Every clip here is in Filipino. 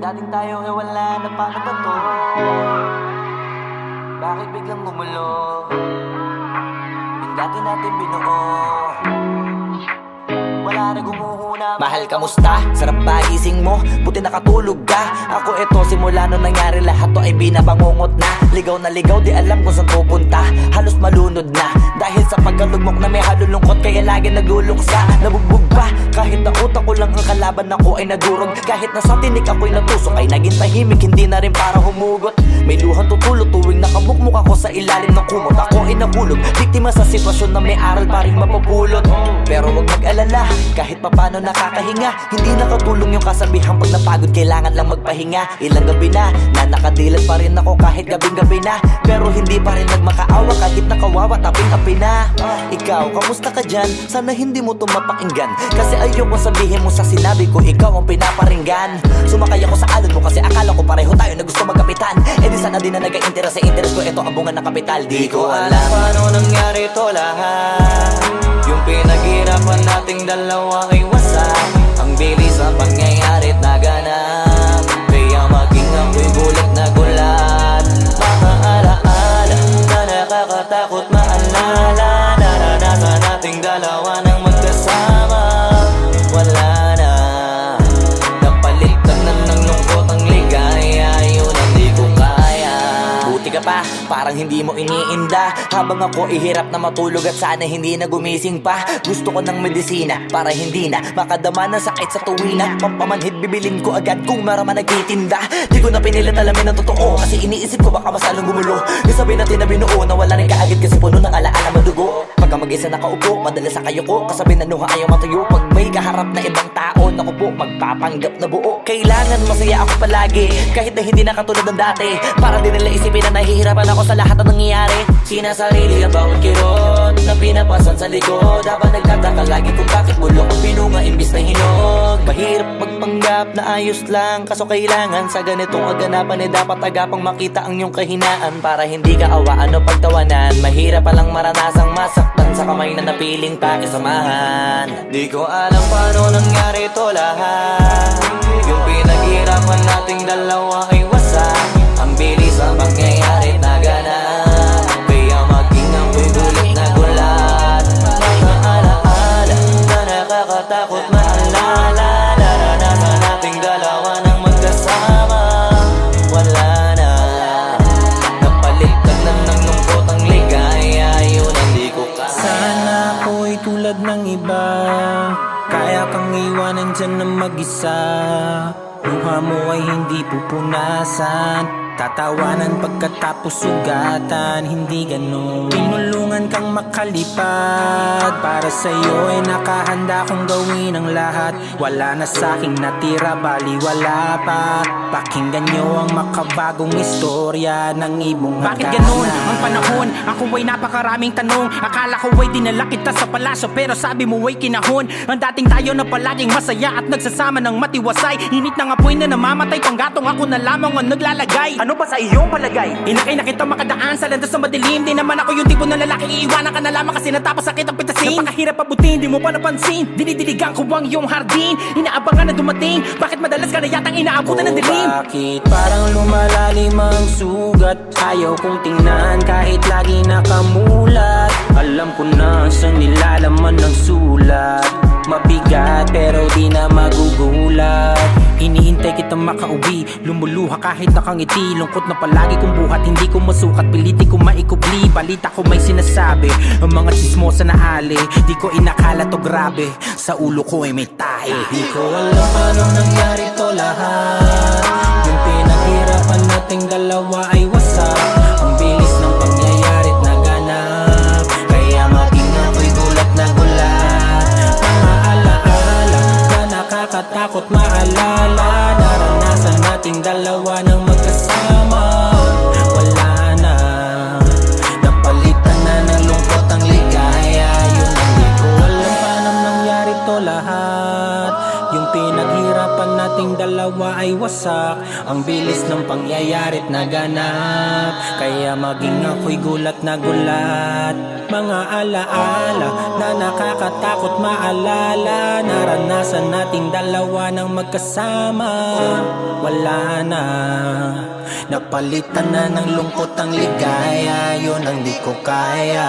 dating tayo ay wala na, paano ba to? Bakit biglang gumulo? Yung dati natin binuo, wala na gumuhuna. Mahal, kamusta? Sarap ba gising mo? Buti nakatulog ka. Ako eto, simula nung nangyari lahat to ay binabangungot na. Ligaw na ligaw, di alam kung saan pupunta. Halos malunod na dahil sa pagkalugmok na may halulungkot, kaya lagi nagluluksa. Nabugbog pa kahit na utak ko lang ang kalaban, ako ay nagurog. Kahit na sa tinik ako'y natusok, ay naging tahimik, hindi na rin para humugot. May luhang tutulog tuwing nakabukmuk ako sa ilalim ng kumot. Ako ay nahulog, biktima sa sitwasyon na may aral pa rin mapupulot. Pero wag mag-alala, kahit papano nakakahinga. Hindi nakatulong yung kasabihan, pag napagod kailangan lang magpahinga. Ilang gabi na nakadilat pa rin ako kahit gabing-gabi na. Pero hindi pa rin nagmakaawa kahit nakawawa, taping-api na. Ikaw, kamusta ka dyan? Sana hindi mo to mapakinggan, kasi ayoko sabihin mo sa sinabi ko ikaw ang pinaparinggan. Sumakay ako sa alon mo kasi akala ko pareho tayo na gusto magkapitan. Eh di sana din na nag-interest sa interest ko, ito ang bunga ng kapital. Di ko alam paano nangyari to lahat. Yung pinaghirapan nating dalawa ay wasak. Ang bilis ang pangyayari't naganap, kaya maging ako'y gulat na gulat. Mga alaala na nakakatakot maalala, naranasan nating dalawa nang magkasama. Wala na, napalitan na ng lungkot ang ligaya, yun ang di ko kaya. Buti ka pa, parang hindi mo iniinda, habang ako ihirap na matulog at sana hindi na gumising pa. Gusto ko ng medisina para hindi na makadama ng sakit sa tuwina. Pampamanhid bibilin ko agad kung maraman nagtitinda. Di ko na pinilit alamin ang totoo, kasi iniisip ko baka masalong gumulo. Isabi natin na binuo na wala rin kaagad, kasi puno ng alaala madugo. Pagka mag-isa nakaupo, madalas sa kayo ko, kasabi na nuha ayaw matuyo. Pag may kaharap na ibang tao, naku po, magpapanggap na buo. Kailangan masaya ako palagi, kahit na hindi na katulad ng dati. Para din nila isipin na nahihirapan ako sa lahat ng nangyayari. Sinasarili ang bawat kirot na pinapasan sa likod, habang nagtataka lagi kung bakit bulok ang pinunga imbis na hinog. Mahirap magpanggap na ayos lang, kaso kailangan sa ganitong aganapan dapat agapang makita ang iyong kahinaan, para hindi ka awaan o pagtawanan. Mahirap palang maranasang masaktan sa kamay na napiling pakisamahan. Di ko alam paano nangyari to lahat. Yung pinaghirapan nating dalawa ay wasak. Ang bilis ang pangyayari't naganap, kaya maging ako'y gulat na gulat. Mga alaala na nakakatakot maalala, naranasan nating dalawa nang magkasama. Wala na, napalitan na ng lungkot ang ligaya, yun ang di ko kaya. Sana ako'y tulad ng iba, kaya kang iwanan dyan na mag-isa. Luha mo ay hindi pupunasan, tatawanan pagkatapos sugatan, hindi ganun. Tinulungan kang makalipad, para sa'yo ay nakahanda kong gawin ang lahat. Wala na sa'king natira, baliwala pa. Pakinggan nyo ang makabagong istorya ng ibong hagana. Bakit ganun ang panahon? Ako ay napakaraming tanong. Akala ko ay dinala kita sa palasyo, pero sabi mo ay kinahon. Ang dating tayo na palaging masaya at nagsasama ng matiwasay. Init ng apoy na namamatay, panggatong ako na lamang ang naglalagay. Ano ba sa iyong palagay? Inakay na kita makadaan sa landas na madilim. Di naman ako yung tipo ng lalaking iiwanan ka na lamang kasi natapos sakit ang pitasin. Napakahirap abutin, di mo pa napansin. Dinidiligan ko ang iyong hardin, inaabangan na dumating. Bakit madalas ka na yatang inaabutan ng dilim? Bakit parang lumalalim ang sugat? Ayaw kong tingnan kahit lagi nakamulat. Alam ko na sa nilalaman ng sulat. Mabigat pero di na magugulat. Hinihintay kitang makauwi, lumuluha kahit nakangiti. Lungkot na palagi kong buhat, hindi ko masukat, piliti ko maikubli. Balita ko may sinasabi, ang mga chismosa na ali. Di ko inakala to grabe, sa ulo ko ay may tae. Di ko alam paano nangyari to lahat. Yung pinaghirapan nating dalawa ay wasak. Ang bilis ng pangyayari't naganap, kaya maging ako'y gulat na gulat. Mga alaala na nakakatakot maalala, naranasan nating dalawa nang magkasama. Wala na, napalitan na ng lungkot ang ligaya, yun ang di ko alam paano nangyari to lahat. Yung pinaghirapan natin nating dalawa ay wasak. Ang bilis ng pangyayari't naganap, kaya maging ako'y gulat na gulat. Mga alaala na nakakatakot maalala, naranasan nating dalawa ng magkasama. Wala na, napalitan na ng lungkot ang ligaya, yun ang di ko kaya.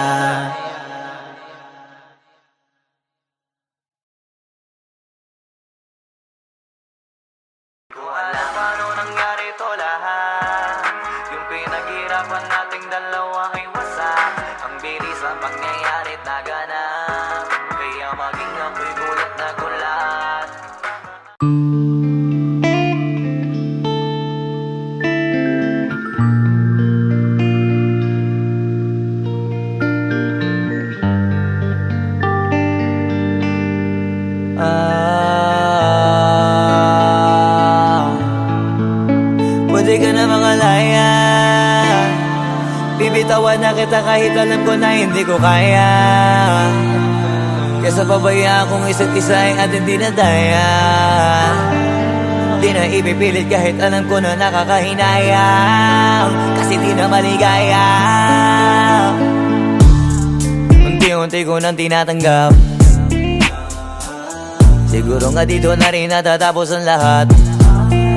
Ko alam paano nangyari to lahat. Yung pinaghirapan nating dalawa ay wasak. Ang bilis ang pangyayari't naganap, kaya maging ako'y gulat na gulat. Pwede ka na makalaya, bibitawan na kita kahit alam ko na hindi ko kaya. Kesa pabayaan kong isa't isa ay ating dinadaya. Di na ipipilit kahit alam ko na nakakahinayang, kasi di na maligaya. Unti-unti ko nang tinatanggap, siguro nga dito na rin natatapos ang lahat.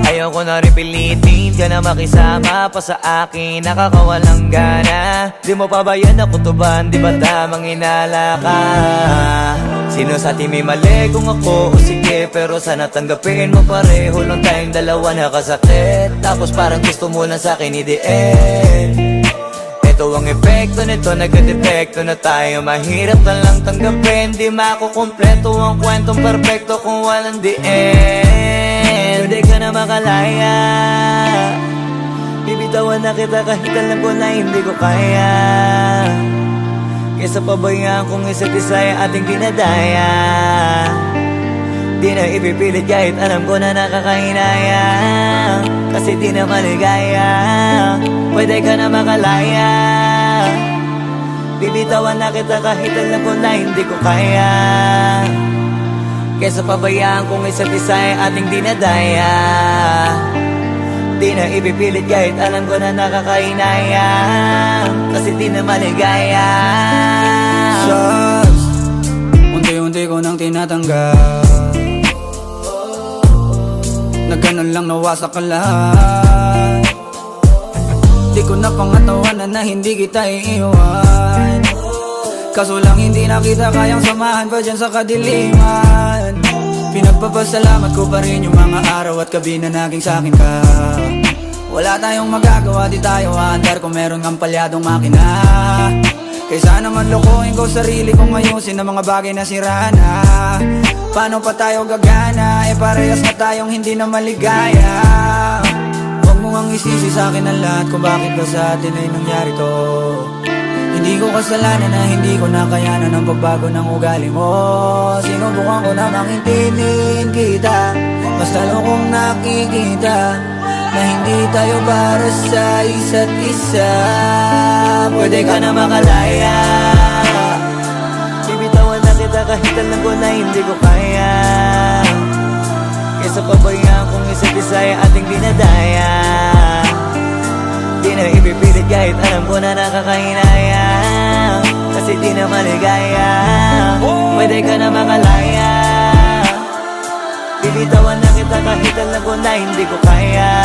Ayoko na rin pilitin ka na makisama pa sa akin, nakakawalang gana. Di mo pa ba yan nakutuban, di ba tamang inala ka? Sino sa atin may mali kung ako o sige, pero sana tanggapin mo pareho lang tayong dalawa nakasakit. Tapos parang gusto mo lang sa akin i-end. Ito ang epekto nito, nagka-depekto na tayo. Mahirap na lang tanggapin, di makukumpleto ang kwentong perfecto kung walang the end. Pwede ka na makalaya, bibitawan na kita kahit alam ko na hindi ko kaya. Kesa pabayaan kong isa't isa ay ating dinadaya. Di na ipipilit kahit alam ko na nakakahinayang, kasi di na maligaya. Pwede ka na makalaya, bibitawan na kita kahit alam ko na hindi ko kaya. Kesa pabayaan kong isa't isa ay ating dinadaya. Di na ipipilit kahit alam ko na nakakahinayang, kasi di na maligaya. Shots, unti-unti ko nang tinatanggap, na ganun lang nawasak ka lahat. Di ko na pangatawanan na hindi kita iiwan, kaso lang hindi na kita kayang samahan pa dyan sa kadiliman. Pinagpapasalamat ko pa rin yung mga araw at gabi na naging sa'kin ka. Wala tayong magagawa, di tayo aandar kung meron kang palyadong makina. Kaysa naman lokohin ko sarili kong ayusin ang mga bagay na sira na. Paano pa tayo gagana, eh parehas na tayong hindi na maligaya. Huwag mo ngang isisi sa'kin ang lahat kung bakit ba sa atin ay nangyari to. Hindi ko kasalanan na hindi ko nakayanan ang pagbago ng ugali mo. Sinubukan ko na makintindihin kita, mas lalo kong nakikita na hindi tayo para sa isa't isa. Pwede ka na makalaya, bibitawan na kita kahit alam ko na hindi ko kaya. Kesa pabayaan kong isa't isa ay ating dinadaya. Di na ipipilit kahit alam ko na nakakahinayang, kasi di na maligaya. Pwede ka na makalaya, bibitawan na kita kahit alam ko na hindi ko kaya.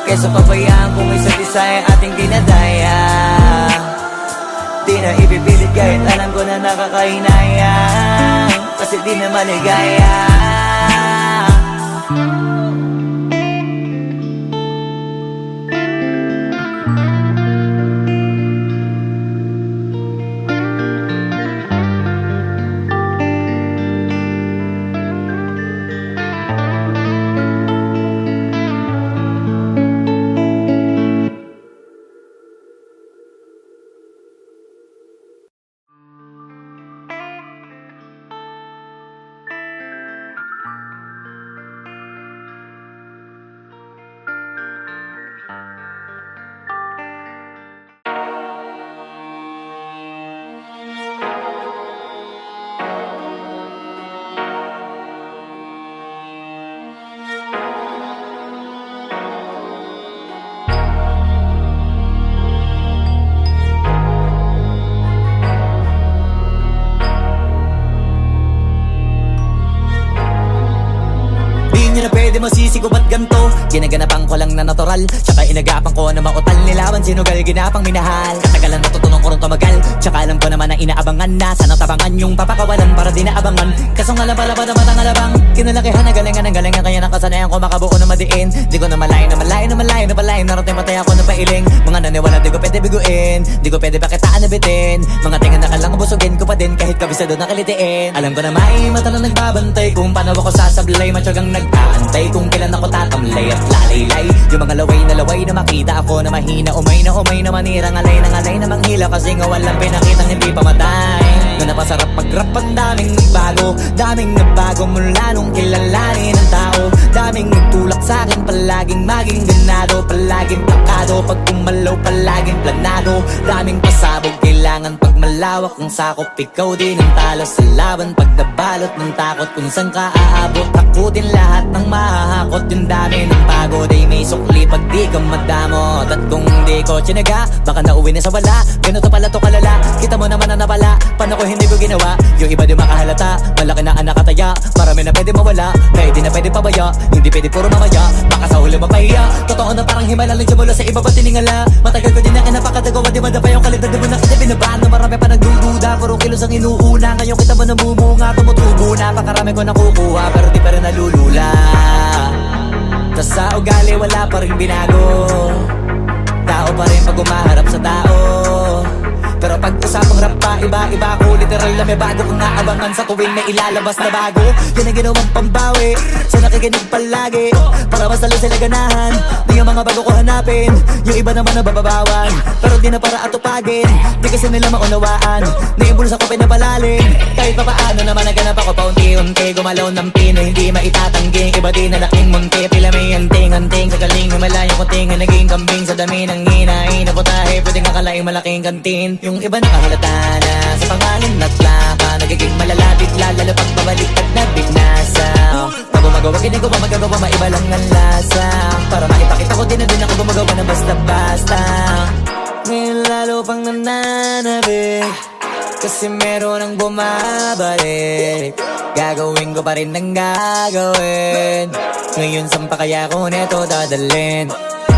Kesa pabayaan kong isa't isa ay ating dinadaya. Di na ipipilit kahit alam ko na nakakahinayang, kasi di na maligaya. pwede mo sisigo ba't ganto? Ginaganapan ko lang na natural, tsaka inagapan ko na mautal. Nilaban sinugal, ginapang minahal. Katagalan natutunan ko rin tumagal, tsaka alam ko naman na inaabangan na. Sana tabangan yung papakawalan para di naabangan. Kasong alabalaban naman ang alabang kinalakihan na galingan ng galingan. Kaya nakasanayan ko makabuo na madiin. Di ko na malayo na malayo na malayo na malayo. Narating matay ako na pailing. Mga naniwala di ko pwede biguin, di ko pwede pakitaan na bitin. Mga tingan na kalang busugin ko pa din kahit kabisado na kilitiin. Alam ko na may mata na nagbabantay kung paano ako sasablay. Matyagang nag-aantay kung kailan ako tatamlay at lalaylay. Yung mga laway na makita ako na mahina. Umay na manirang alay na manghila. Kasi nga walang pinakitang hindi pamatay. Na napasarap mag-rap ang daming nagbago mula nung kilalanin ang tao. Daming nagtulak sa'kin, palaging maging ganado. Palaging plakado, pag kumalaw palaging planado. Daming pasabog, kailangan pag malawak ang sakop. Ikaw din ang talo sa laban pag nabalot ng takot. Kung saan ka aabot, ako din lahat ng mahahakot. Yung dami ng pagod ay may sukli pag di ka madamot. At kung di ko tsinaga, baka nauwi na sa wala. Ganito pala to kalala, kita mo naman na napala. Paano ko hindi ko ginawa, yung iba di makahalata. Malaki na ang nakataya, marami na pwede mawala. Pwede na pwede pabaya, hindi pwede puro mamaya. Baka sa huli mapahiya, totoo na parang himala lang siya mula sa iba ba tiningala. Matagal ko din na kinapakatagawa, di madapa yung kalidad. Di mo na kita binabahan na marami pa nagdududa. Puro kilos ang inuuna, ngayon kita ba namumunga. Tumutubo na, pakarami ko nakukuha, pero di pa rin nalulula. Tas sa ugali wala pa rin binago. Tao pa rin pag umaharap sa tao. Pero pag usapang rap pa, iba ko. Literal na may bago kong naabangan sa tuwing may ilalabas na bago. Yan ang ginawang pambawi sa nakikinig palagi, para mas lalo sila ganahan. Di yung mga bago ko hanapin, yung iba naman nababawan. Pero di na para atupagin, di kasi nila maunawaan. Naimbulsa ko pinapalalim, kahit pa paano naman naganap ako paunti-unti. Gumalaw ng pino, hindi maitatangging. Iba din na laking munti, pila may anting-anting. Sa galing himalayang kunting, naging kambing. Sa dami ng hinahin na putahe, pwedeng akalaing malaking kantin. Yung iba nakahalata na sa pangalan at laka. Nagiging malalapit lalo pag babalik at nabignasa. Pag gumagawa, ginagawa, magagawa, maiba lang ang lasa. Para maipakita ko din na din ako gumagawa na basta-basta. Ngayon lalo pang nananabik, kasi meron ang bumabalik. Gagawin ko pa rin ang gagawin. Ngayon saan pa kaya ko neto dadalhin?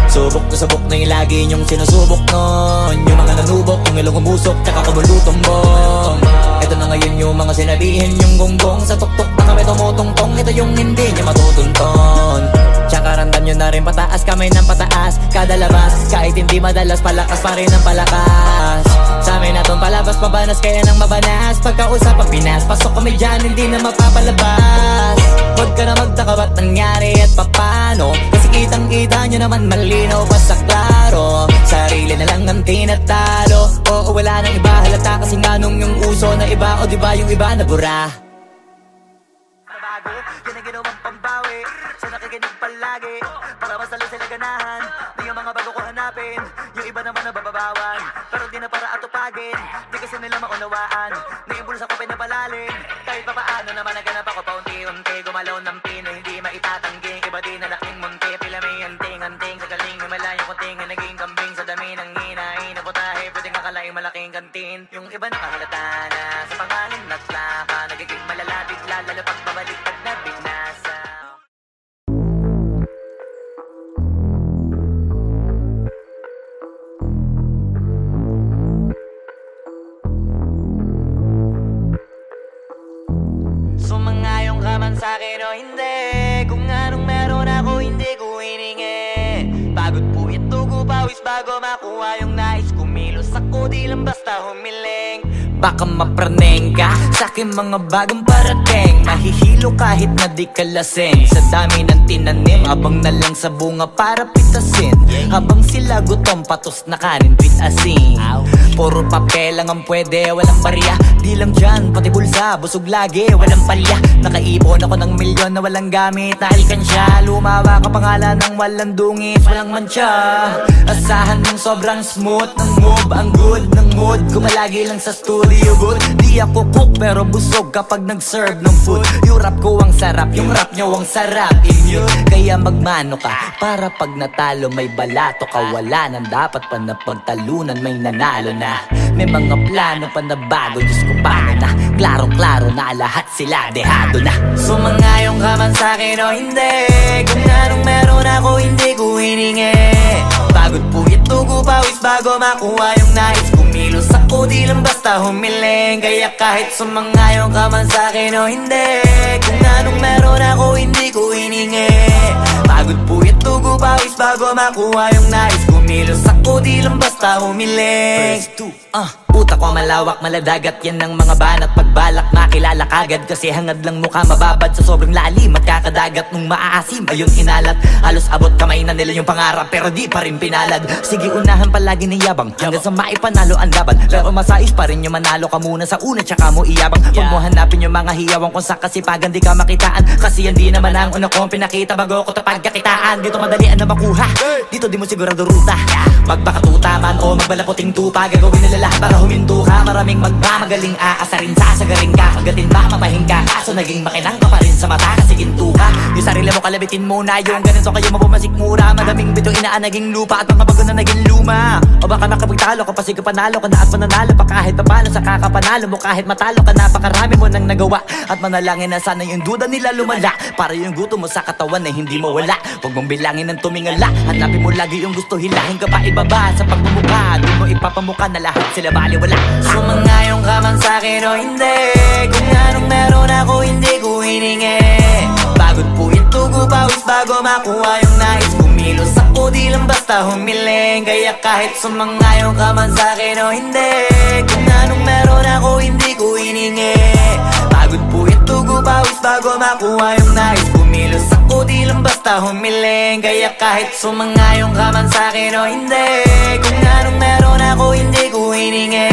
Subok to subok na yung lagi niyong sinusubok nun. Yung mga nanubok, yung ilong umusok, tsaka kumulutumbong. Ito na ngayon yung mga sinabihin yung gonggong. Sa tuktok na kami tumutungtong, ito yung hindi niya matutunton. Tsaka randam nyo na rin pataas, kamay ng pataas. Kada labas, kahit hindi madalas, palakas pa rin ang palakas. Sa amin natong palabas, pabanas kaya nang mabanas. Pagkausap ang Pinas, pasok kami dyan, hindi na mapapalabas. Huwag ka na magtaka ba't nangyari at papano, kasi kitang-kita nyo naman malinaw pa sa klaro. Sarili na lang ang tinatalo. Oo, wala nang iba halata, kasi nga nung yung uso na iba. O diba yung iba nabura. Nabago, yan ang ginawang pambawi sa nakikinig palagi, para mas lalo sila ganahan. Di yung mga bago ko hanapin, yung iba naman nababawan. Pero di na para atupagin, di kasi nila maunawaan. Naimbulsa ko pinapalalim, kahit pa paano naman naganap ako paunti-unti. Gumalaw ng pino, hindi maitatangging. Iba din na laking munti, pila may anting-anting. Sa galing himalayang kunting, naging kambing. Sa dami ng hinahin na putahe, pwedeng akalaing malaking kantin. Yung iba nakahalata na sa pangalan at laka. Nagiging malalapit lalo pag babalik pag nabignasa. Sumangayong ka man sa'kin o hindi, kung anong meron ako hindi ko hiningi. Pagod po ito ko pawis bago makuha yung nais. Kumilos ako di lang basta humiling. Baka mapraneng ka sa'kin mga bagong parating. Mahihilo kahit na di ka lasing. Sa dami ng tinanim, abang na lang sa bunga para pitasin. Habang sila gutom, patos na kanin with asin. Puro papel lang ang pwede, walang barya. Di lang dyan, pati bulsa, busog lagi, walang palya. Nakaipon ako ng milyon na walang gamit na alkansya. Lumawa ka pangalan ng walang dungis, walang mancha. Asahan mong sobrang smooth ng move, ang good ng mood. Kumalagi lang sa studio, liubot. Di ako cook pero busog kapag nag-serve ng food. Yung rap ko ang sarap, yung rap nyo ang sarap. Immune, kaya magmano ka para pag natalo may balato ka. Wala nang dapat pa na pagtalunan, may nanalo na. May mga plano pa na bago, Diyos ko paano na. Klarong-klaro na lahat sila, dehado na. Sumangayong ka man sa'kin o hindi, kung anong meron ako hindi ko hiningi. Pagod puyat tugo pawis bago makuha yung nais. Kumilos ako di lang basta humiling. Kaya kahit sumangayong ka man sa'kin o hindi, kung anong meron ako hindi ko hiningi. Pagod puyat tugo pawis bago makuha yung nais. Kumilos ako di lang basta humiling. Utak ko malawak, maladagat yan ng mga banat. Pagbalak makilala kagad kasi hangad lang mukha mababad sa sobrang lalim at kakadagat nung maaasim. Ayun inalat, halos abot kamay na nila yung pangarap pero di pa rin pinalad. Sige unahan palagi ng yabang hanggang sa maipanalo ang laban. Pero masais pa rin yung manalo ka muna sa una tsaka mo iyabang. Huwag mo hanapin yung mga hiyawang kung sa kasipagan di ka makitaan. Kasi yan di naman ang una kong pinakita bago ko tapagkakitaan. Dito madalian na makuha, dito di mo sigurado ruta. Magbakatuta man o magbalaputing tupa, gagawin nila lahat para huminto ka. Maraming magmamagaling aasarin, sasagaring ka. Kagatin ba mapahing ka, kaso naging makinang ka pa rin sa mata kasi ginto ka. Yung sarili mo kalabitin muna, yung ganito kayo mapumasik mura. Madaming bito inaan naging lupa at mga bago na naging luma. O baka makapagtalo ka pa sige panalo ka na at mananalo pa kahit papalo sa kakapanalo mo. Kahit matalo ka napakarami mo nang nagawa at manalangin na sana yung duda nila lumala para yung gutom mo sa katawan na hindi mo wala. Huwag mong bilangin ng tumingala, hanapin mo lagi yung gusto, hilahin ka pa ibaba sa pagmumukha. Di mo ipapamuka na lahat sila baliwala. Sumangayong ka man sa'kin o hindi, kung anong meron ako hindi ko hiningi. Pagod puyat tugo pawis bago makuha yung nais. Kumilos ako di lang basta humiling. Kaya kahit sumangayong ka man sa'kin o hindi, kung anong meron ako hindi ko hiningi. Pagod puyat tugo pawis bago makuha yung nais. Kumilos ako di lang basta humiling. Kaya kahit sumangayong ka man sa'kin o hindi, kung anong meron ako hindi ko hiningi.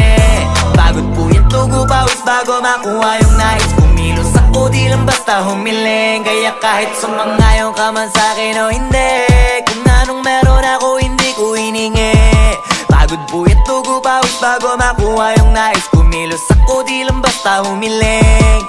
Pagod puyat tugo pawis bago makuha yung nais. Kumilos ako di lang basta humiling. Kaya kahit sumangayong ka man sa'kin o hindi, kung anong meron ako hindi ko hiningi. Pagod puyat tugo pawis bago makuha yung nais. Kumilos ako di lang basta humiling.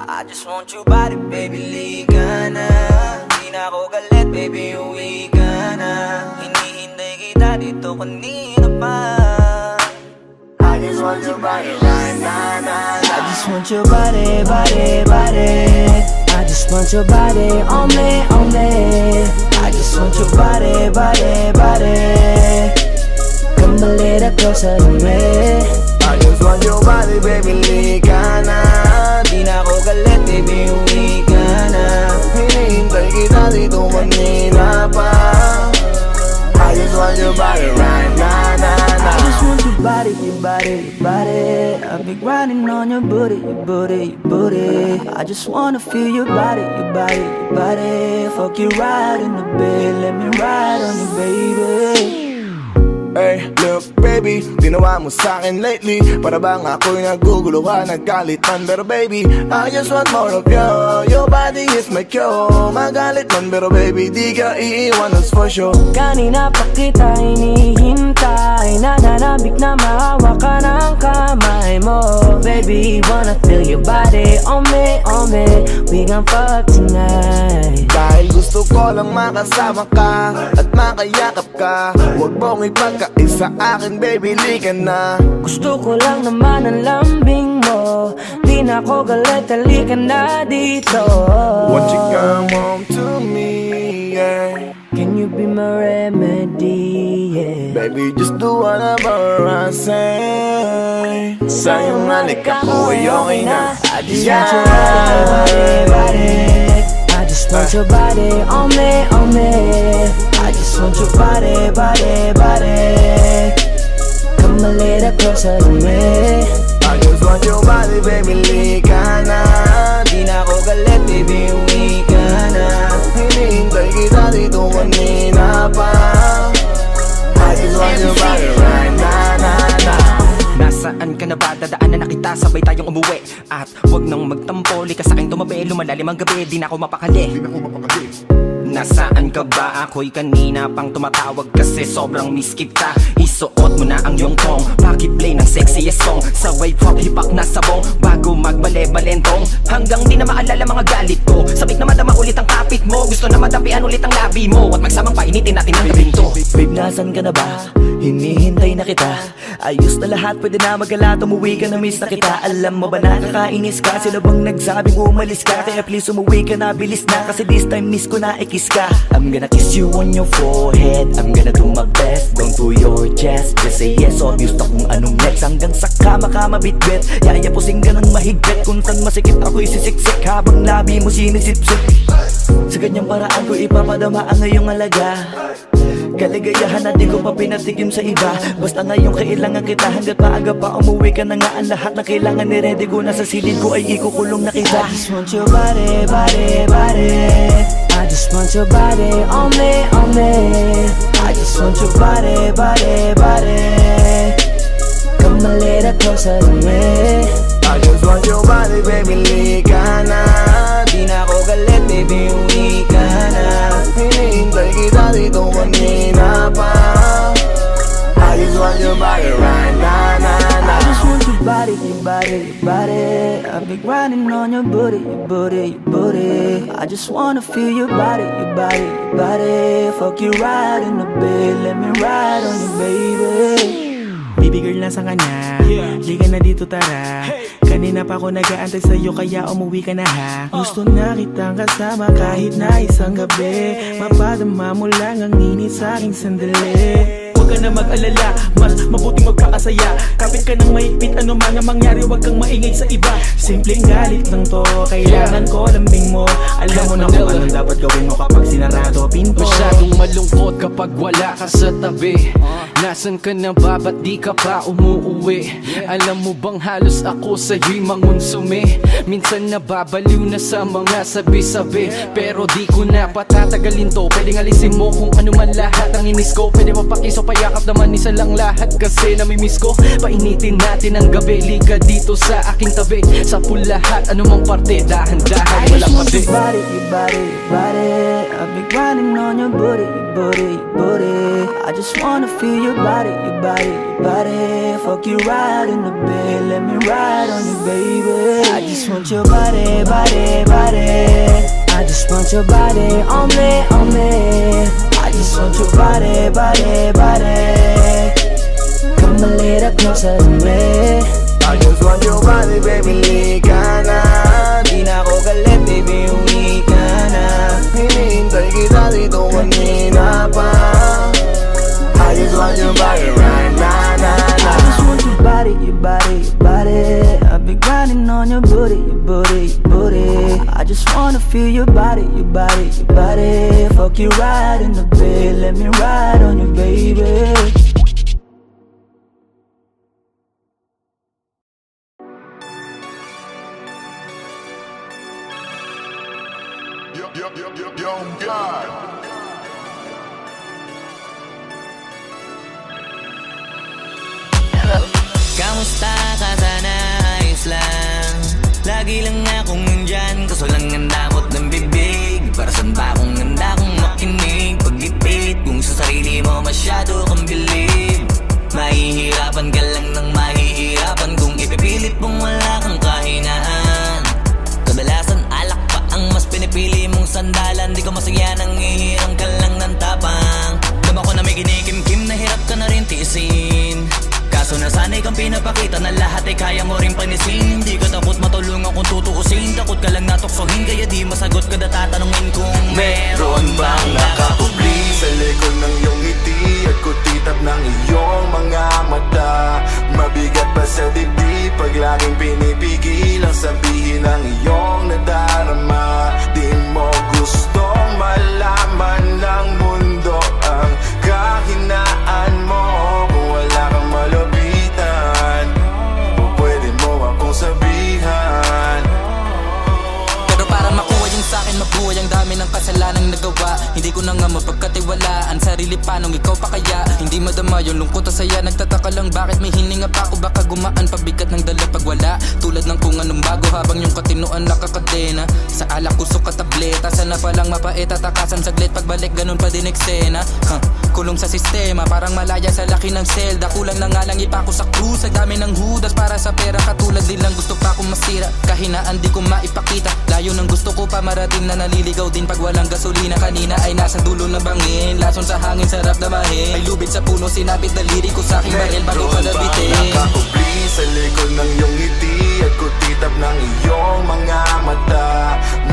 I just want your body, baby, liga na. Di na ako galit, baby, uwi ka na. Hinihintay kita dito kanina pa. I just want your body right now. I just want your body, body, body. I just want your body on me, on me. I just want your body, body, body. Come a little closer to me. I just want your body, baby, liga na. Di na ako galit, baby, uwi ka na. Hinihintay kita dito kanina pa. I just want your body right now, nah. I just want your body, your body, your body. I've been grinding on your booty, your booty, your booty. I just wanna feel your body, your body, your body. Fuck you right in the bed, let me ride on you, baby. Hey, look baby, ginawa mo sa'kin lately. Para bang ako'y nagugulo ka, naggalit man. Pero baby, I just want more of you. Your body is my cure. Magalit man pero baby, di ka iiwan, that's for sure. Kanina pa kita hinihintay, nananabik na mahawa ka ng kamay mo. Baby, wanna feel your body on me, on me. We gon' fuck tonight. Dahil gusto ko lang makasama ka at makayakap ka. Huwag mong ipagkaisa akin, baby, lika na. Gusto ko lang naman ang lambing mo. Di na ako galit, halika na dito. Won't you come home to me, yeah. Can you be my remedy, yeah. Baby, just do whatever I say. Sa'yong halika ko ay okay na. I just want your body, body. I just want your body on me, on me. I just want your body, body, body. Come a little closer to me. I just want your body, baby, lika na. ka na ba? Dadaanan na kita, sabay tayong umuwi. At wag nang magtampo, lika sa'kin tumabi. Lumalalim ang gabi, di na ako mapakali. Nasaan ka ba? Ako'y kanina pang tumatawag kasi sobrang miss kita. Isuot mo na ang iyong tong, pakiplay ng sexiest song. Sa wave hop, hip-hop na sabong, bago magbale-balentong. Hanggang di na maalala mga galit ko, sabik na madama ulit ang kapit mo. Gusto na madampian ulit ang labi mo, at magsamang painitin natin ang gabing to. Babe, nasan ka na ba? Hinihintay na kita. Ayos na lahat, pwede na magala. Umuwi ka na, miss na kita. Alam mo ba nakakainis ka? Sino bang nagsabing umalis ka? Kaya please umuwi ka na, bilis na. Kasi this time miss ko na, kiss ka. I'm gonna kiss you on your forehead. I'm gonna do my best, down to your chest. Just say yes, obvious na kung anong next. Hanggang sa kama ka mabitbit, yayapusing ka ng mahigpit. Kung saan masikip ako'y sisiksik, habang labi mo sinisipsip. Sa ganyang paraan ko ipapadama ang ngayong alaga. Kaligayahan na di ko pa pinatigim sa iba. Basta ngayon kailangan kita, hanggat maaga pa umuwi ka na nga. Ang lahat na kailangan ni-ready ko na sa silid ko ay ikukulong na kita. I just want your body, body, body. I just want your body on me, on me. I just want your body, body, body. Come a little closer to me. I just want your body, baby, lika na. Di na ako galit, baby, uwi ka na. Hinihintay kita dito kanina pa. I just want your body right now, I just want your body, your body, your body. I've been grinding on your booty, your booty, your booty. I just wanna feel your body, your body, your body. Fuck you right in the bed, let me ride on you, baby. Baby girl, nasa ka na? Liga na dito, tara. Kanina pa ako nag-aantay sa'yo, kaya umuwi ka na ha. Gusto na kitang kasama kahit na isang gabi. Mapadama mo lang ang init sa'king sandali. Huwag ka na mag-alala, mas mabuting magpakasaya. Kapit ka ng mahigpit, ano man ang mangyari, huwag kang maingay sa iba. Simpleng galit lang to, kailangan ko lambing mo. Alam mo na kung anong dapat gawin mo kapag sinarado pinto. Masyadong malungkot kapag wala ka sa tabi. Nasaan ka na ba? Ba't di ka pa umuuwi? Alam mo bang halos ako sa'yo'y mangonsume? Minsan nababaliw na sa mga sabi-sabi, pero di ko na patatagalin to. Pwedeng alisin mo kung ano man lahat ang inis ko. Pwede mapakiso, payakap naman isa lang lahat. Kasi namimiss ko, painitin natin ang gabi. Liga dito sa aking tabi, sa lahat, anumang parte, dahan-dahan, walang pati. Your body, your body, your body. I've been grinding on your booty, your booty, your booty. I just wanna feel your body, your body, your body. Fuck you right in the bed, let me ride on you, baby. I just want your body, body, body. I just want your body on me, on me. I just want your body, body, body. Come a little closer to me. I just want your body, baby, lika na. Di na ako galit, baby, uwi ka na. Hinihintay kita dito kanina pa. I just want your body right now, I just want your body, your body, your body. I've been grinding on your booty, your booty, your booty. I just wanna feel your body, your body, your body. Fuck you right in the bed, let me ride on you, baby. Yo, God. Kamusta ka sana? Ayos lang. Lagi lang akong nandyan, kaso lang ang damot ng bibig. Para saan ba akong handa kong makinig? Pag-ipit kung sa sarili mo masyado kang bilib. Mahihirapan ka lang ng mahihirapan kung ipipilit mong wala kang kahinaan. Kadalasan alak pa ang mas pinipili mong sandalan. Di ko masaya nang ihirang ka lang ng tapang. Dama ko na may kinikimkim na hirap ka na rin tiisin. Kaso nasanay kang pinapakita na lahat ay kaya mo rin panisin. Hindi ka takot matulungan kung tutuusin. Takot ka lang natuksohin, kaya di masagot ka na tatanungin kung meron bang nakakubli sa likod ng iyong ngiti at kutitap ng iyong mga mata. Mabigat pa sa dibdib pag laging pinipigil ang sabihin ng iyong nadarama. Di mo gustong malaman ng mundo ang kahinaan mo. Kung wala kang malapitan, o pwede mo akong sabihan. Pero para makuha yung sa'kin, mabuhay ang dami ng kasalanang nagawa. Hindi ko na nga mapagkatiwalaan paanong ikaw pa kaya? Hindi madama yung lungkot at saya. Nagtataka lang bakit may hininga pa ako. Baka gumaan pabigat ng dala pag wala. Tulad ng kung anong bago habang yung katinuan nakakadena. Sa alak kusok at tableta. Sana palang mapait at takasan saglit. Pagbalik ganun pa din eksena. Kulong sa sistema, parang malaya sa laki ng selda. Kulang na nga lang ipako sa krus. Ang dami ng hudas para sa pera. Katulad din lang gusto pa akong masira. Kahinaan di ko maipakita. Layo ng gusto ko pa marating na naliligaw din pag walang gasolina. Kanina ay nasa dulo ng bangin. Lason sa hangin, sarap damahin. May lubid sa puno, sinapit na liri ko sa aking baril bago ka nabitin. Nakakubli sa likod ng iyong ngiti at kutitap ng iyong mga mata.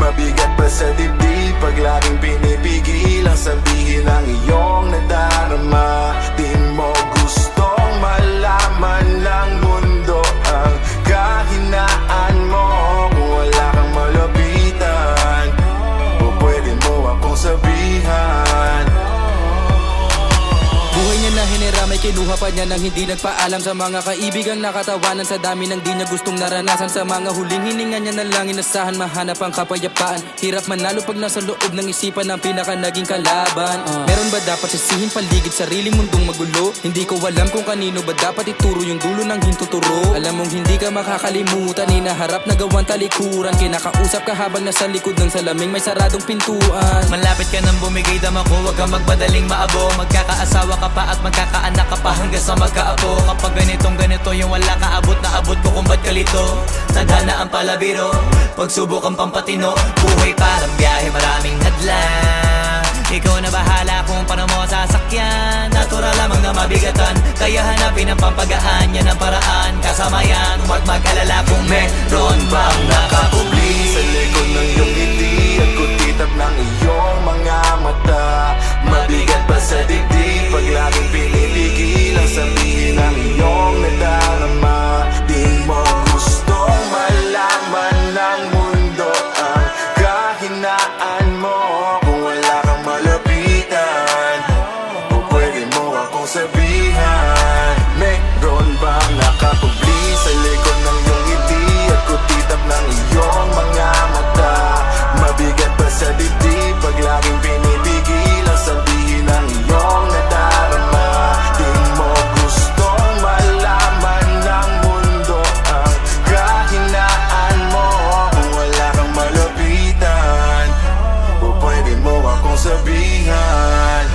Mabigat pa sa dibdib pag laging pinipigil ang sabihin ng iyong nadarama. Di mo gustong malaman ng mundo ang kahinaan mo. Kung wala kang malapitan o pwede mo akong sabihan. Buhay niya na hinira, may kinuha pa niya nang hindi nagpaalam sa mga kaibigang nakatawanan. Sa dami ng di niya gustong naranasan, sa mga huling hininga niya na lang inasahan mahanap ang kapayapaan. Hirap manalo pag nasa loob ng isipan ng pinaka naging kalaban. Meron ba dapat sisihin paligid sariling mundong magulo? Hindi ko alam kung kanino ba dapat ituro yung dulo ng hintuturo. Alam mong hindi ka makakalimutan, hinaharap na gawang talikuran. Kinakausap ka habang nasa likod ng salaming may saradong pintuan. Malapit ka nang bumigay dama ko, wag kang magpadaling maabo. Magkakaasawa ka pa at magkakaanak ka pa hanggang sa magkaapo. Kapag ganito yung wala ka abot na abot ko kung ba't kalito. Tadhana ang palabiro, pagsubok ang pampatino. Buhay parang biyahe, maraming hadlang. Ikaw na bahala kung paano mo sasakyan. Natural lamang na mabigatan, kaya hanapin ang pampagaan. Yan ang paraan, kasama yan. Huwag mag-alala kung meron bang nakakubli sa likod ng iyong ngiti at kutitap ng iyong mga mata. Mabigat pa sa dibdib pag laging pinipigil ang sabihin ng iyong nadarama. Di mo gustong malaman ng mundo ang kahinaan mo. Kung wala kang malapitan o pwede mo akong sabihan. Meron bang nakakubli sa likod ng iyong ngiti at kutitap ng iyong mga mata. Mabigat pa sa dibdib pag laging pinipigil ang sabihin ng iyong nadarama. Di mo gustong malaman ng mundo ang kahinaan mo. Kung wala kang malapitan o pwede mo akong sabihan.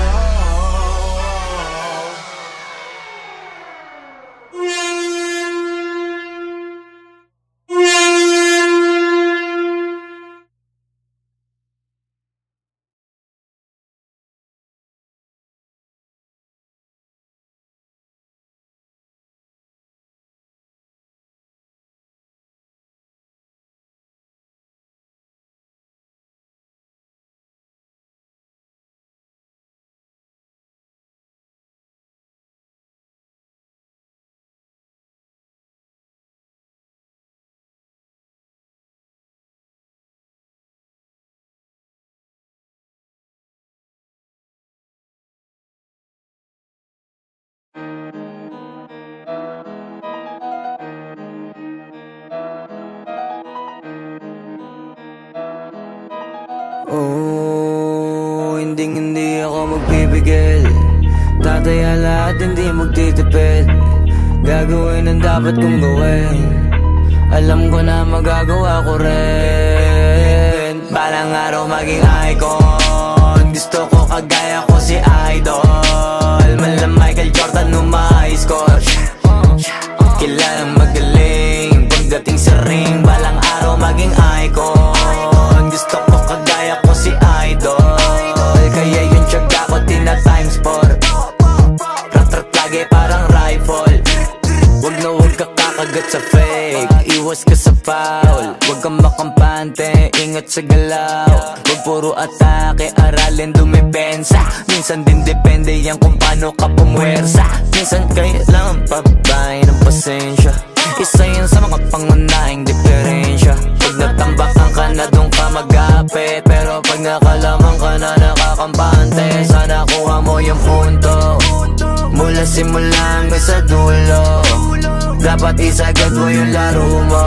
Oh, hindi ako magpipigil. Tataya lahat, hindi magtitipid. Gagawin ang dapat kong gawin. Alam ko na magagawa ko rin. Balang araw maging icon. Gusto ko kagaya ko si Idol. Mala Michael Jordan nung ma-high score. Kilalang magaling pagdating sa ring. Balang araw maging icon. Gusto ko kagaya ko si Idol. Kaya yung tiyaga ko tina times 4. Rat-rat lagi parang rifle. Wag na wag ka kakagat sa fake. Iwas ka sa foul. Wag kang makampante, ingat sa galaw. Wag puro atake, aralin dumipensa. Minsan din depende yan kung paano ka pumwersa. Minsan kailangan pabay ng pasensya. Isa yan sa mga pangunahing diferensya. Pag natambakan ka na doon ka mag-apit. Pero pag nakalaman ka na nakakampante, sana kuha mo yung punto. Mula simula hanggang sa dulo. Dapat isagad mo yung laro mo.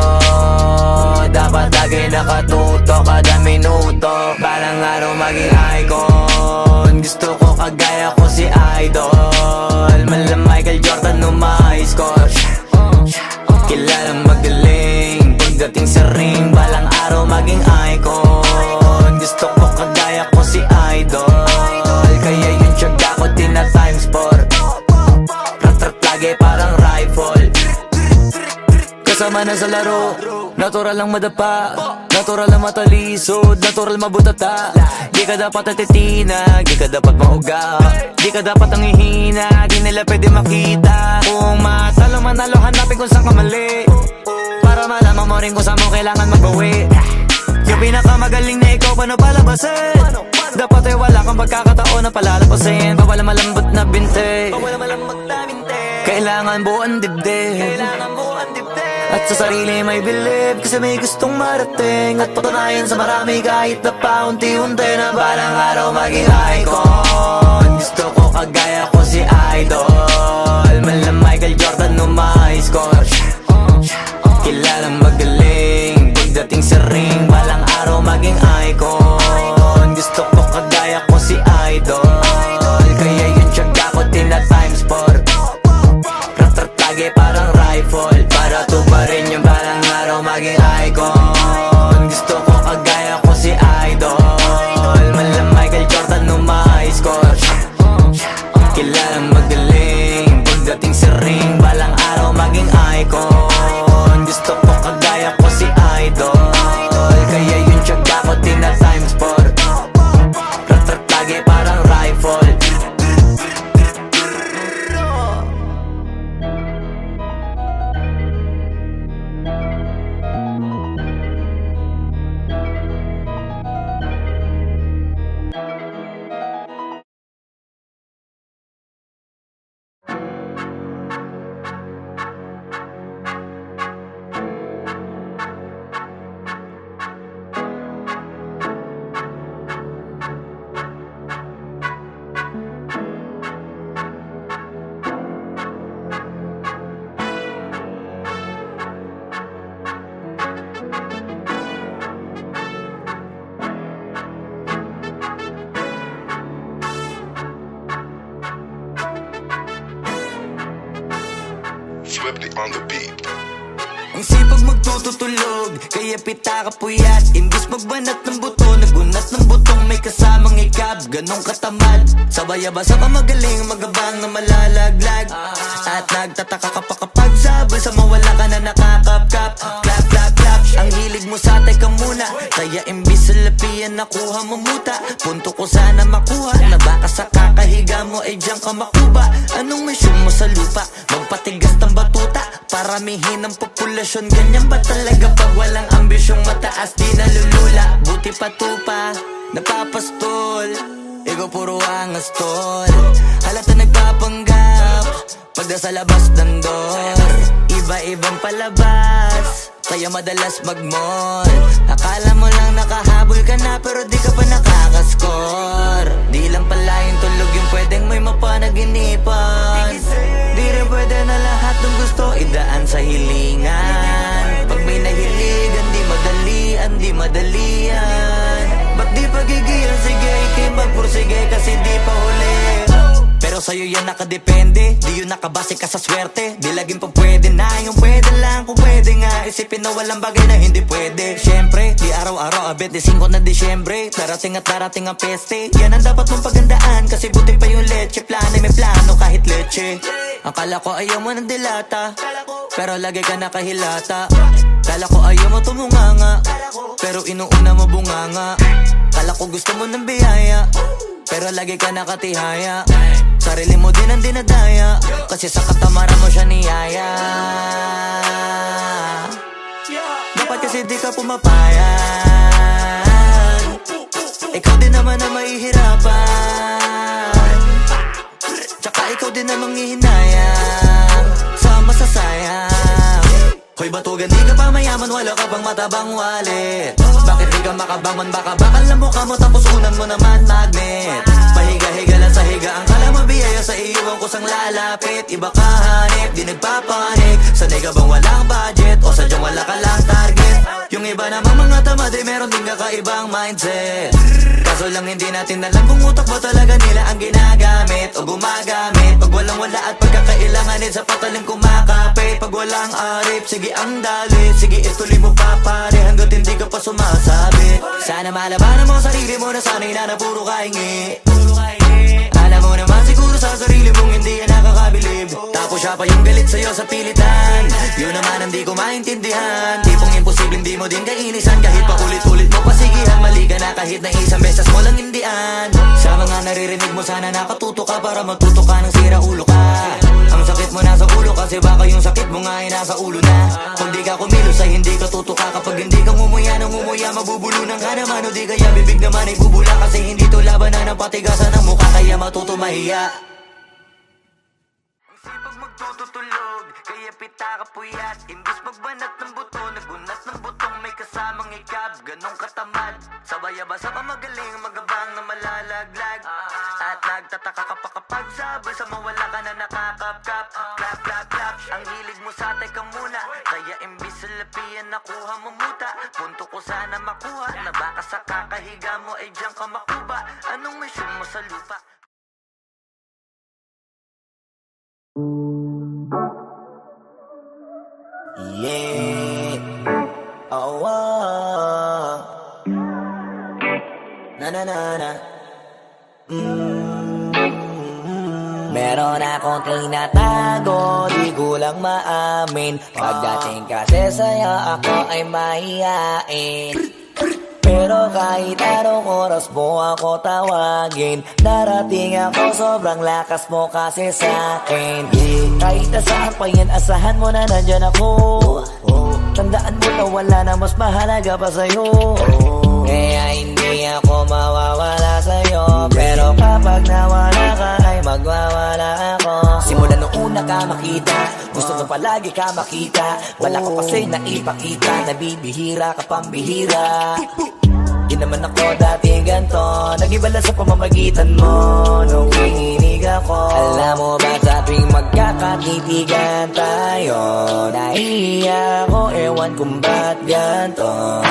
Dapat lagi nakatuto kada minuto. Balang araw maging icon. Gusto ko kagaya ko si Idol, mala Michael Jordan o my score. Kilalang magaling pagdating sa ring, balang araw maging icon. Gusto ko kagaya ko si Idol, kaya yung tiyaga ko tina-times 4. Rat-rat lagi parang rifle. Kasama na sa laro, natural lang madapa, natural lang matalisod, natural mabutata. Di ka dapat atitinag, di ka dapat mauga, di ka dapat ang ihina, di nila pwede makita. Kung matalo manalo, hanapin kung saan ka mali, para malaman mo rin kung saan mo kailangan magbawi. Yung pinakamagaling na ikaw, paano palabasin? Dapat ay wala kang pagkakataon na palalapasin. Pawala malambot na binte, kailangan buuan dibdib, at sa sarili may believe, kasi may gustong marating at patunayan sa marami kahit na paunti-unti na balang araw maging icon. Gusto ko kagaya ko si Idol, mala Michael Jordan o my score. Kilalang magaling pagdating sa ring, balang araw maging icon. Gusto ko kagaya ko si Idol, kaya yung tiyaga ko tina-times 4. Rat-rat lagi parang rifle, para tuparin yung balang araw maging icon. Gusto ko kagaya ko si Idol, mala Michael Jordan o my score. Kilalang magaling pagdating sa ring, balang araw maging icon. Gusto ko kagaya ko si Idol, kaya yung tiyaga ko tina-times 4. Rat-rat lagi parang rifle. Swifty on the beat. Ang sipag magtututulog, kaya pita ka puyat. Imbis magbanat ng buto, nagunat ng butong may kasamang ikab. Ganong katamad, sabay-abasa pa magaling, magabang na malalaglag. At nagtataka ka pa kapag sabay sa mawala ka na nakakapkap. Clap, clap, clap, ang hilig mo sa teka muna, kaya imbis sa lapian nakuha mo muta. Punto ko sana makuha, na baka sa kakahiga mo ay diyan ka makuba. Anong mission mo sa lupa? Magpatigas ng batuta, paramihin ang populasyon. Ganyan ba talaga pag walang ambisyong mataas? Di nalulula, buti patupa, napapastol. Ikaw puro angas tol, halata nagpapanggap pagda sa labas ng door. Iba-ibang palabas, kaya madalas mag-mall. Akala mo lang nakahabol ka na, pero di ka pa nakakascore. Di lang pala yung tulog yung pwedeng may mapanaginipan. Di rin pwede na lahat ng gusto idaan sa hilingan. Pag may nahiligan, di madalian, di madalian. Ba't di pagigilan, sige, ikay magpursige kasi di pa huli. Pero sa'yo yan nakadepende, di yun nakabase ka sa swerte. Di laging pa pwede na, yung pwede lang kung pwede nga. Isipin na walang bagay na hindi pwede. Siyempre, di araw-araw, 25 na Disyembre. Darating at darating ang peste, yan ang dapat mong pagandaan. Kasi buti pa yung leche, plano may plano kahit leche. Akala ko ayaw mo ng dilata, pero lagi ka nakahilata. Kala ko ayaw mo tumunganga, pero inuuna mo bunganga. Kala ko gusto mo ng biyaya, pero lagi ka nakatihaya. Sarili mo din ang dinadaya, kasi sa katamaran mo siya niyaya. Dapat kasi di ka pumapayag, ikaw din naman ang mahihirapan. Tsaka ikaw din ang manghihinayang sa masasayang. Hoy batugan, di ka pa mayaman, wala ka pang matabang wallet. Bakit di ka makabangon, baka bakal na mukha mo tapos unan mo naman magnet. Pahiga-higa lang sa higa, ang kala mabiyaya sa iyo ewan ko sang lalapit. Iba ka hanip, di nagpapanik. Sanay ka bang walang budget o sadyang wala ka lang target? Yung iba namang mga tamad ay meron din kakaibang mindset. Kaso lang hindi natin alam kung utak ba talaga nila ang ginagamit o gumagamit. Pag walang wala at pagkakailanganin sa patalim kumakapit. Pag walang arip, sige ang dali. Sige ituloy mo pa pare hanggat hindi ka pa sumasabi. Sana malabanan mo sarili mo na sana'y na puro kahingi. Alam mo naman siguro sa sarili mong hindi yan nakakabilib. Tapos siya pa yung galit sa'yo sa pilitan. Yun naman ang di ko maintindihan. Tipong imposibleng di mo din kainisan. Kahit pa ulit-ulit mo pasigihan. Mali ka na kahit na isang beses mo lang hindian. Sa mga naririnig mo sana nakatuto ka para matuto ka ng sira ulo ka. Ang sakit mo nasa ulo kasi baka yung sakit mo nga ay nasa ulo na. Kung di ka kumilos ay hindi ka tutuka. Kapag hindi ka ngumuya ng ngumuya mabubulunan ka naman. O di kaya bibig naman ay bubula. Kasi hindi to labanan ng patigasan ng mukha kaya matuto mahiya. Ang sipag magtututulog kaya pita ka puyat. Imbis magbanat ng buto nagunat ng butong may kasamang ikab. Ganong katamad sabayabasa pa magaling magabang na malalaglag. At nagtataka ka pa kapag sabay sa mawala ka na nakakapkap. Clap clap clap ang hilig mo sa teka muna. Kaya imbis sa lapian nakuha mo muta. Punto ko sana makuha na baka sa kakahiga mo ay diyan ka makuba. Anong mission mo sa lupa? Yeah. Oh, oh. Na na na na. Meron akong tinatago, di ko lang maamin. Pagdating kasi sa'yo ako ay mahihain. Pero kahit anong oras mo ako tawagin, darating ako, sobrang lakas mo kasi sa'kin. Kahit nasaan pa yan, asahan mo na nandyan ako. Tandaan mo na wala na mas mahalaga pa sa'yo. Kaya hindi ako mawawala sa'yo. Pero kapag nawala ka ay magwawala ako. Simula nung una ka makita, gusto ko palagi ka makita. Wala ko kasi naipakita, nabibihira ka pambihira. Di naman ako dati ganto, nag-iba sa pamamagitan mo nung kininig ako. Alam mo ba sa tuwing magkakakitigan tayo, nahiya ako, ewan kung ba't ganto.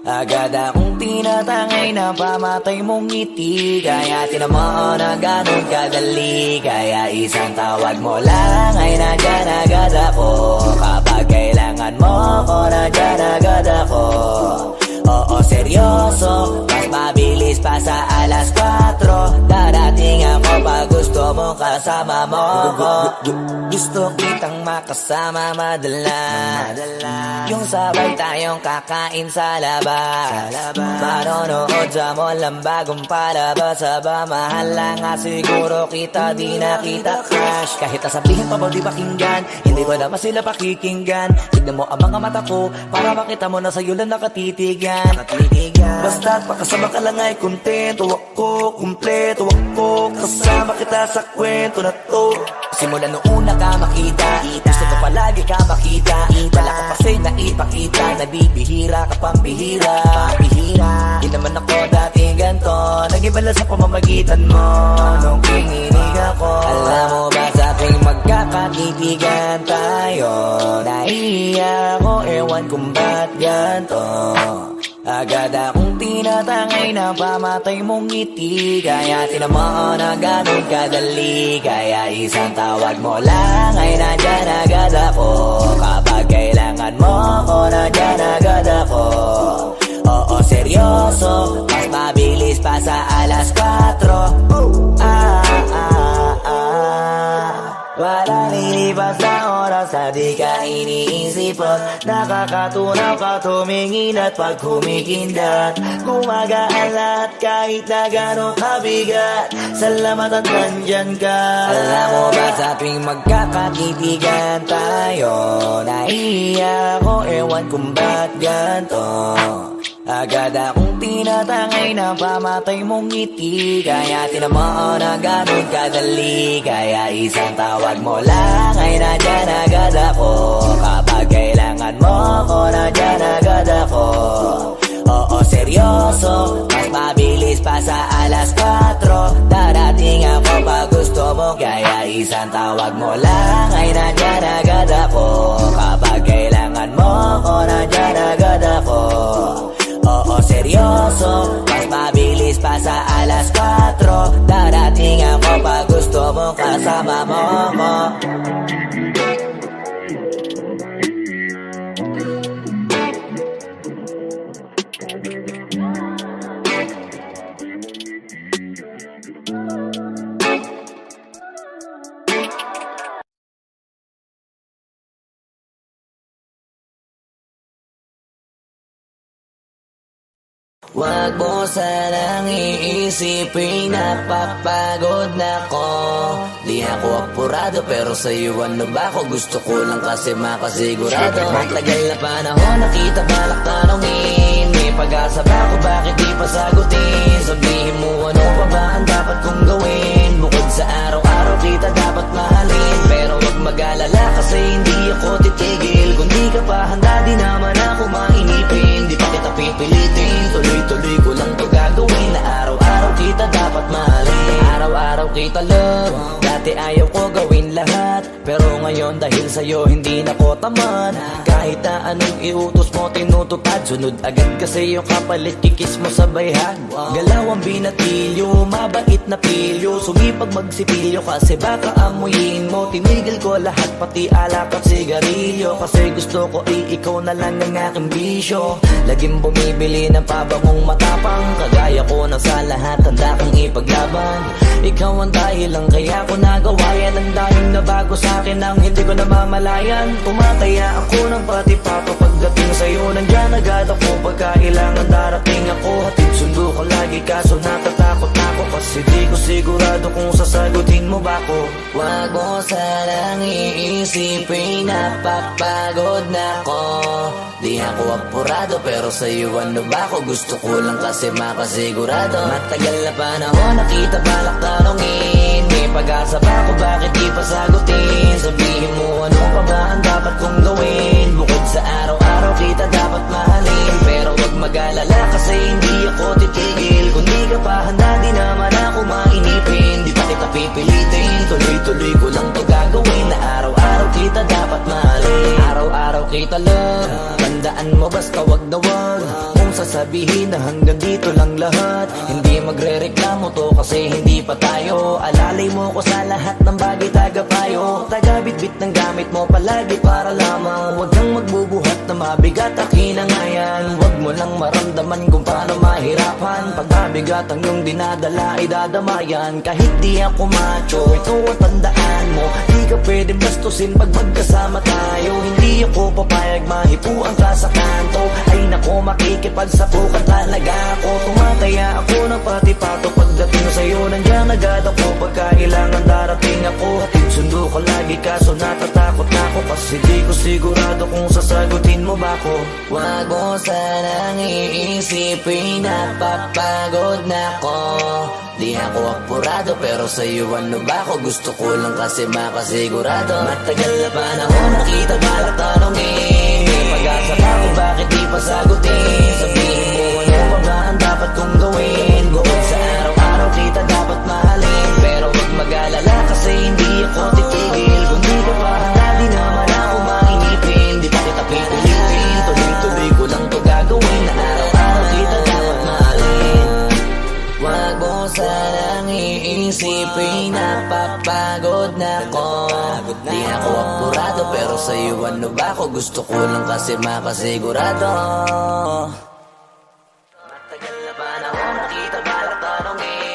Agad akong tinatangay na pamatay mong ngiti. Kaya tinamaan na ganun kadali. Kaya isang tawag mo lang ay nandyan agad ako. Kapag kailangan mo ako, nandyan agad ako. Oo, seryoso, mas mabilis pa sa alas 4. Darating ako pag gusto mo kasama mo ko. Gusto kitang makasama madalas. Yung sabay tayong kakain sa labas. Manonood sa mall ang bagong palabas. Aba, mahal lang nga siguro kita, di na kita crush. Kahit nasabihin pa ba di pakinggan, hindi ko naman sila pakikinggan. Tignan mo ang mga mata ko, para makita mo na sa'yo lang nakatitigan. Basta't pakasama ka lang ay kontento ako, kumpleto ako. Kasama kita sa kwento na to. Simula nung una ka makita, gusto ko palagi ka makita. Wala ko kasi naipakita, nabibihira ka pambihira. Di naman ako dati ganto, nag-iba sa pamamagitan mo nung kininig ako. Alam mo ba sa tuwing magkakakitigan tayo, nahiya ako, ewan kung ba't ganto. Agad akong tinatangay na pamatay mong ngiti. Kaya tinamaan na ganun kadali. Kaya isang tawag mo lang ay nandyan agad ako. Kapag kailangan mo ako, nandyan agad ako. Oo, seryoso, mas mabilis pa sa alas 4. Wala lilipas na oras na di ka iniisipot. Nakakatunaw ka tumingin at pag humikindat, gumagaan lahat kahit na gano'ng kabigat. Salamat at nandyan ka. Alam mo ba sa tuwing magkakakitigan tayo, nahiya ako, ewan kung ba't ganto. Agad akong tinatangay na pamatay mong ngiti. Kaya tinamaan na ganun kadali. Kaya isang tawag mo lang ay nandyan agad ako. Kapag kailangan mo ako, nandyan agad ako. Oo, seryoso, mas mabilis pa sa alas 4. Darating ako pag gusto mo. Kaya isang tawag mo lang ay nandyan agad ako. Kapag kailangan mo ko, nandyan agad ako. Oo, seryoso, mas mabilis pa sa alas 4. Darating ako pag gusto mo kasama mo ko. Wag mo sanang iisipin napapagod na ko. Di ako apurado pero sa'yo ano ba ako? Gusto ko lang kasi makasigurado. Matagal na panahon nakita balak tanongin. May pag-asa ba ako? Bakit di pa sagutin? Sabihin mo ano pa ba ang dapat kong gawin? Bukod sa araw-araw kita dapat mahalin. Pero wag mag-alala kasi hindi ako titigil. Kung di ka pa handa di naman ako mainipin. Di pa kita pipilitin. Tuloy-tuloy ko lang to gagawin. Na araw-araw kita dapat mahalin. Araw-araw kita love. Dati ayaw ko gawin lahat, pero ngayon dahil sa'yo hindi na ko tamad. Kahit na anong iutos mo tinutupad. Sunod agad kasi yung kapalit kikis mo sa bayhan. Galaw ang binatilyo, mabait na pilyo. Sumipag magsipilyo kasi baka amuyin mo. Tinigil ko lahat pati alak at sigarilyo. Kasi gusto ko ikaw na lang ang aking bisyo. Laging bumibili ng pabangong matapang. Kagaya ko na sa lahat handa kang ipaglaban. Ikaw ang dahilan kaya ko nagawa yan. Ang daming nabago sa'kin ang hindi ko namamalayan. Tumataya ako ng pati-pato. Pagdating sa'yo nandyan agad ako. Pagkailangan darating ako. Hatid sundo ko lagi kaso natatakot ako. Kasi di ko sigurado kung sasagutin mo ba ko. Wag mo sanang iisipin napapagod na ko. Di ako apurado pero sa'yo ano ba ako? Gusto ko lang kasi makasigurado. Matagal na panahon nakita balak tanongin. May pag-asa ba ako? Bakit di pa sagutin? Sabihin mo ano pa ba ang dapat kong gawin? Bukod sa araw-araw kita dapat mahalin. Pero wag mag-alala kasi hindi ako titigil. Kung di ka pa handa di naman ako mainipin. Di pa kita pipilitin. Tuloy-tuloy ko lang to gagawin. Na araw-araw kita dapat mahalin. Araw-araw kita love. Tandaan mo basta wag na wag kung sasabihin na hanggang dito lang lahat. Hindi magre-reklamo to kasi hindi pa tayo. Alalay mo ko sa lahat ng bagay tagapayo. Tagabit-bit ng gamit mo palagi para lamang. Huwag kang magbubuhat na mabigat akin ang ayan. Huwag mo lang maramdaman kung paano mahirapan. Pag mabigat ang iyong dinadala ay dadamayan. Kahit di ako macho, ito ang tandaan mo. Di ka pwede bastusin pag magkasama tayo. Hindi ako papayag mahipuan ka sa kanto. Ay nako makikipagsapukan talaga ako. Tumataya ako ng pati-pato. Pagdating sa'yo nandyan agad ako. Pagkailangan darating ako. Hatid sundo ko lagi kaso natatakot na ako. Kasi di ko sigurado kung sasagutin mo ba ko. Wag mo sanang iisipin napapagod na ko. Di ako apurado pero sa'yo ano ba ako? Gusto ko lang kasi makasigurado. Matagal na panahon nakita balak tanongin. May pag-asa ba ako? Bakit di pa sagutin? Sabihin mo ano pa ba ang dapat kong gawin? Bukod sa araw-araw kita dapat mahalin. Pero wag mag-alala kasi hindi ako titigil. Kung di ka pa handa di naman ako mainipin. Di pa kita pipilitin. Tuloy-tuloy ko lang to gagawin. Na araw-araw kita dapat mahalin. Wag mo sanang iisipin napapagod na ko. Di ako apurado pero sa'yo ano ba ako? Gusto ko lang kasi makasigurado. Matagal na panahon nakita balak tanongin.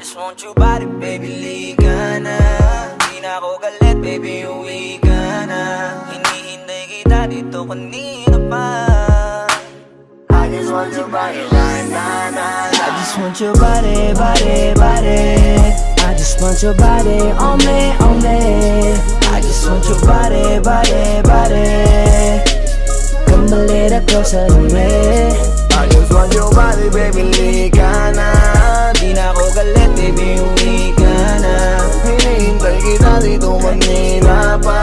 just want your body, baby, liga na. Di na ako galit, baby, uwi ka na. Hinihintay kita dito kanina pa. I just want your body right now, I just want your body, body, body. I just want your body on me, on me. I just want your body, body, body. Come a little closer to me. I just want your body, baby, liga na. Di na ako galit, baby, uwi ka na. Hinihintay kita dito kanina pa.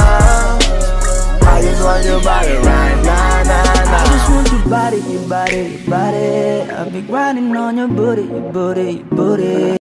I just want your body right now, I just want your body, your body, your body. I'll be grinding on your booty, your booty, your booty.